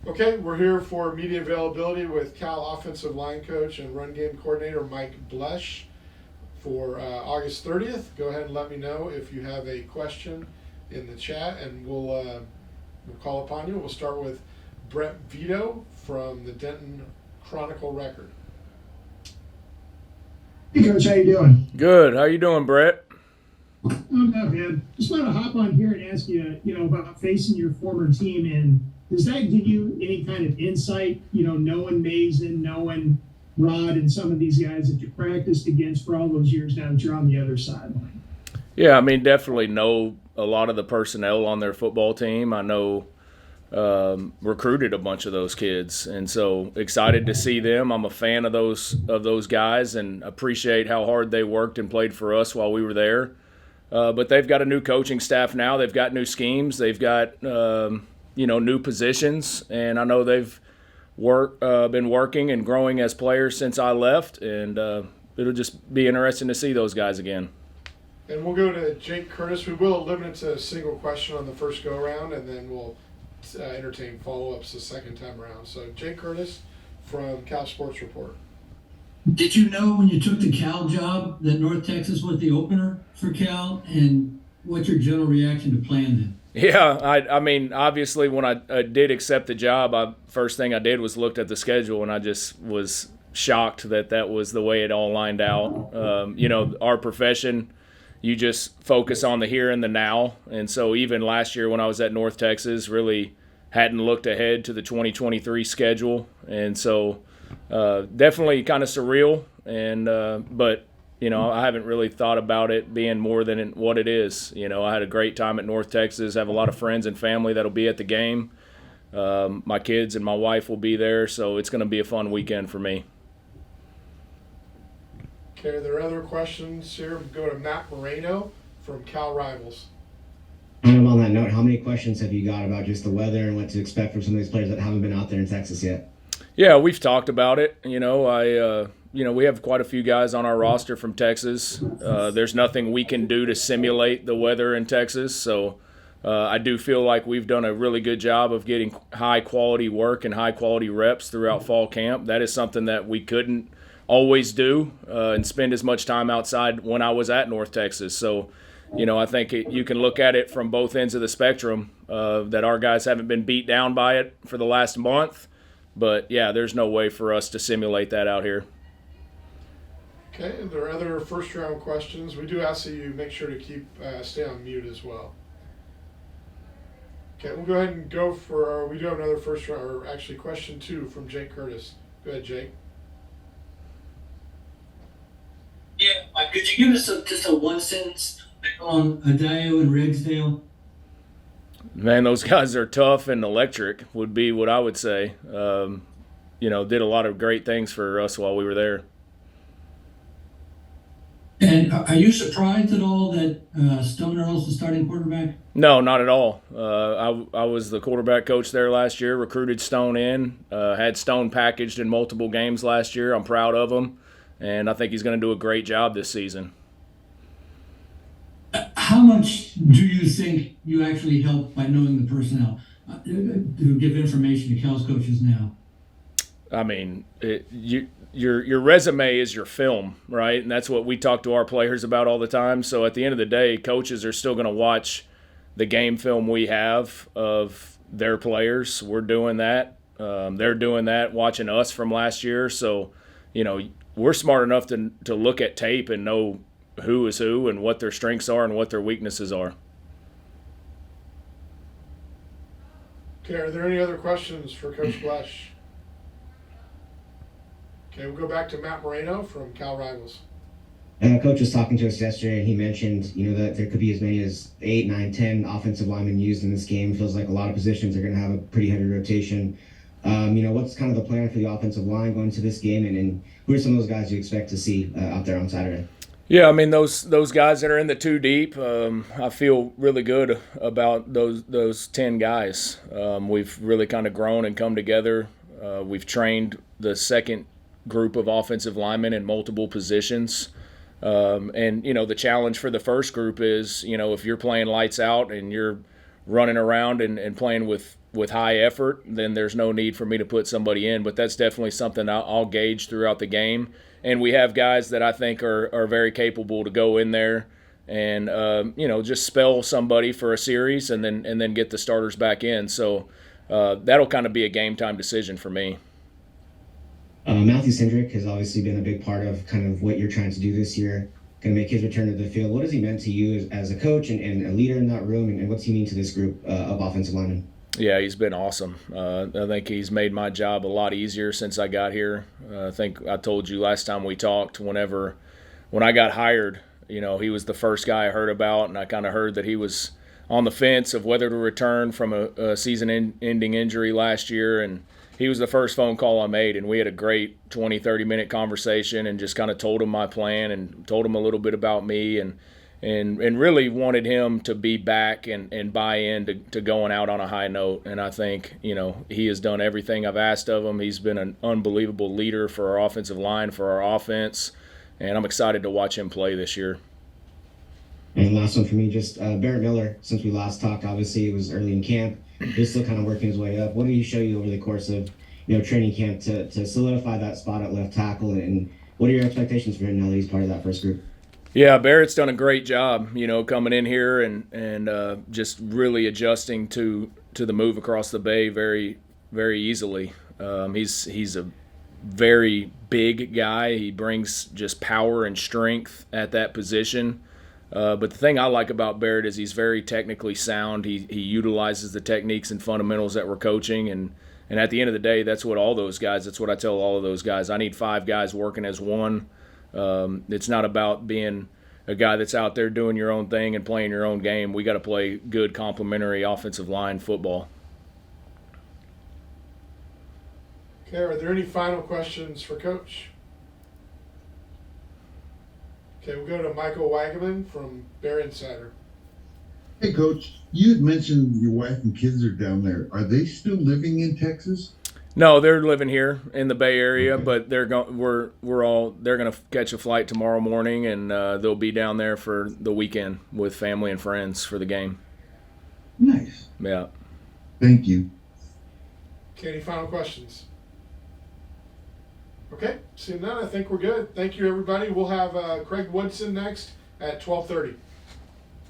Okay, we're here for media availability with Cal offensive line coach and run game coordinator Mike Bloesch for August 30th. Go ahead and let me know if you have a question in the chat, and we'll call upon you. We'll start with Brett Vito from the Denton Chronicle Record. Hey, Coach, how you doing? Good. How you doing, Brett? I'm not bad. Just want to hop on here and ask you, about facing your former team, and does that give you any kind of insight, knowing Mason, knowing Rod, and some of these guys that you practiced against for all those years now that you're on the other sideline? Yeah, I mean, definitely know a lot of the personnel on their football team. I know recruited a bunch of those kids, and so excited to see them. I'm a fan of those guys, and appreciate how hard they worked and played for us while we were there. But they've got a new coaching staff now. They've got new schemes. They've got new positions, and I know they've been working and growing as players since I left, and it'll just be interesting to see those guys again. And we'll go to Jake Curtis. We will limit it to a single question on the first go-around, and then we'll entertain follow-ups the second time around. So Jake Curtis from Cal Sports Report. Did you know when you took the Cal job that North Texas was the opener for Cal? And what's your general reaction to playing them? Yeah, I mean, obviously when I did accept the job, first thing I did was looked at the schedule, and I just was shocked that was the way it all lined out. Our profession, you just focus on the here and the now. And so even last year when I was at North Texas, really hadn't looked ahead to the 2023 schedule. And so definitely kind of surreal, but I haven't really thought about it being more than what it is. I had a great time at North Texas, have a lot of friends and family that'll be at the game. My kids and my wife will be there, so it's going to be a fun weekend for me. Okay, are there other questions here? Go to Matt Moreno from Cal Rivals. Kind of on that note, how many questions have you got about just the weather and what to expect from some of these players that haven't been out there in Texas yet? Yeah, we've talked about it. We have quite a few guys on our roster from Texas. There's nothing we can do to simulate the weather in Texas, so I do feel like we've done a really good job of getting high-quality work and high-quality reps throughout fall camp. That is something that we couldn't always do and spend as much time outside when I was at North Texas. So, I think you can look at it from both ends of the spectrum, that our guys haven't been beat down by it for the last month. But, yeah, there's no way for us to simulate that out here. Okay, and there are other first-round questions. We do ask that you make sure to stay on mute as well. Okay, we'll go ahead and go for we do have another first-round, or actually question 2 from Jake Curtis. Go ahead, Jake. Yeah, could you give us just a one-sentence on Adayo and Rigsdale? Man, those guys are tough and electric, would be what I would say. Did a lot of great things for us while we were there. And are you surprised at all that Stone Earl's the starting quarterback? No, not at all. I was the quarterback coach there last year, recruited Stone in, had Stone packaged in multiple games last year. I'm proud of him, and I think he's going to do a great job this season. How much do you think you actually help by knowing the personnel to give information to Cal's coaches now? I mean, your resume is your film, right? And that's what we talk to our players about all the time. So at the end of the day, coaches are still going to watch the game film we have of their players. We're doing that. They're doing that, watching us from last year. So, we're smart enough to look at tape and know who is who and what their strengths are and what their weaknesses are. Okay, are there any other questions for Coach Bloesch? Okay, we'll go back to Matt Moreno from Cal Rivals. Coach was talking to us yesterday, and he mentioned, that there could be as many as 8, 9, 10 offensive linemen used in this game. Feels like a lot of positions are going to have a pretty heavy rotation. What's kind of the plan for the offensive line going into this game, and who are some of those guys you expect to see out there on Saturday? Yeah, I mean, those guys that are in the 2 deep, I feel really good about those 10 guys. We've really kind of grown and come together. We've trained the second group of offensive linemen in multiple positions. The challenge for the first group is, if you're playing lights out and you're running around and playing with with high effort, then there's no need for me to put somebody in. But that's definitely something I'll gauge throughout the game. And we have guys that I think are very capable to go in there and just spell somebody for a series and then get the starters back in. So that'll kind of be a game time decision for me. Matthew Cindric has obviously been a big part of kind of what you're trying to do this year, going to make his return to the field. What has he meant to you as a coach and a leader in that room, and what's he mean to this group of offensive linemen? Yeah, he's been awesome. I think he's made my job a lot easier since I got here. I think I told you last time we talked, when I got hired, he was the first guy I heard about, and I kind of heard that he was on the fence of whether to return from a season-ending injury last year, and he was the first phone call I made, and we had a great 20, 30-minute conversation and just kind of told him my plan and told him a little bit about me and really wanted him to be back and buy in to going out on a high note. And I think, he has done everything I've asked of him. He's been an unbelievable leader for our offensive line, for our offense, and I'm excited to watch him play this year. And last one for me, just Barrett Miller, since we last talked, obviously it was early in camp. He's still kind of working his way up. What did he show you over the course of training camp to solidify that spot at left tackle? And what are your expectations for him now that he's part of that first group? Yeah, Barrett's done a great job, coming in here and just really adjusting to the move across the bay very, very easily. He's a very big guy. He brings just power and strength at that position. But the thing I like about Barrett is he's very technically sound. He utilizes the techniques and fundamentals that we're coaching, and at the end of the day, that's what I tell all of those guys. I need 5 guys working as one. It's not about being a guy that's out there doing your own thing and playing your own game. We got to play good complementary offensive line football. Okay, are there any final questions for Coach? Okay, we'll go to Michael Wagaman from Bear Insider. Hey, Coach, you had mentioned your wife and kids are down there. Are they still living in Texas? No, they're living here in the Bay Area, Okay. but they're gonna catch a flight tomorrow morning, and they'll be down there for the weekend with family and friends for the game. Nice. Yeah. Thank you. Okay, any final questions? Okay, seeing none, I think we're good. Thank you, everybody. We'll have Craig Woodson next at 12:30.